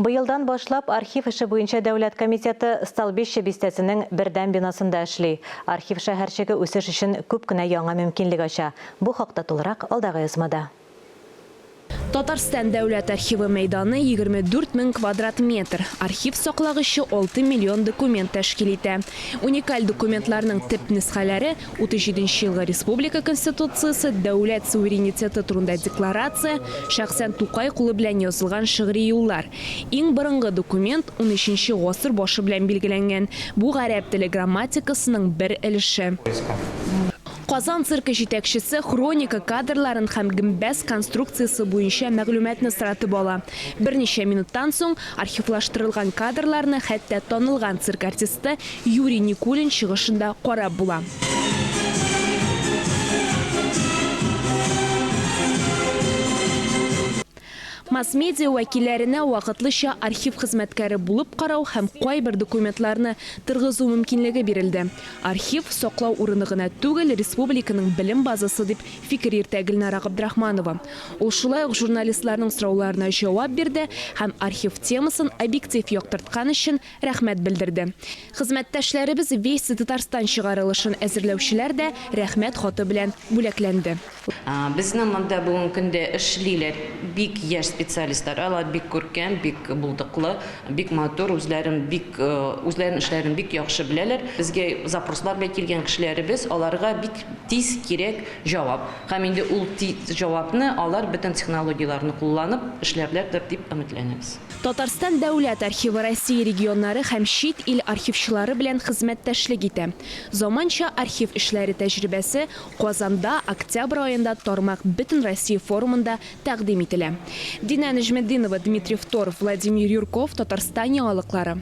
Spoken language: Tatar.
Быйылдан башлап архив эше буенча дәүләт комитеты Столбище бистәсенең бердәм бинасында эшли. Архив шәһәрчеге үсеш өчен күп кенә яңа мөмкинлек ача. Бу хакта тулырак алдагы язмада. Татарстан дәүләт архивы мәйданы 24 000 квадрат метр. Архив саклагычы 6 миллион документ тәшкил итә. Уникаль документларның төп нисхалары 37 елгы республика конституциясе, дәүләт суверенитеты турында декларация, шәхсән Тукай кулы белән язылган шигъри юллар. Иң борынгы документ 13 гасыр башы белән билгеләнгән. Бу гарәп теле грамматикасының бер өлеше. Казан циркы җитәкчесе хроника кадрларын һәм гимбәз конструкциясы буенча мәгълүматны соратып ала. Берничә минуттан соң архивлаштырылган кадрларны хәтта танылган цирк артисты Юрий Никулин чыгышында карап була. Масс-медиа вәкилләренә вакытлыча архив хезмәткәре булып карау һәм кайбер документларны тыргызу мөмкинлеге бирелде. Архив саклау урыны гына түгел, республиканың белем базасы дип фикер йөртә Гөлнара Габдрахманова. Ул шулай ук журналистларның сорауларына җавап бирде һәм архив темасын объектив яктырткан өчен рәхмәт белдерде. Хезмәттәшләребез Вести Татарстан чыгарылышын әзерләүчеләр дә рәхмәт хаты белән бүләкләнде. Безнең монда бүген көндә эшлиләр бик яшь специалистлар, алар бик күркәм, бик булдыклы, бик матур, үзләренең эшләрен бик яхшы беләләр. Безгә запрослар белән килгән кешеләребез, аларга бик тиз кирәк җавап. Һәм инде ул тиз җавапны алар бөтен технологияларны кулланып эшләрләрдер дип өметләнәбез. Татарстан дәүләт архивы Россия регионнары һәм чит ил архивчылары белән хезмәттәшлек итә. Заманча архив эшләре тәҗрибәсе Казанда октябрь аенда тармак бөтен Россия форумында тәкъдим ителә. Дина Нәҗметдинова, Дмитрий Второв, Владимир Юрков, Татарстан яңалыклары.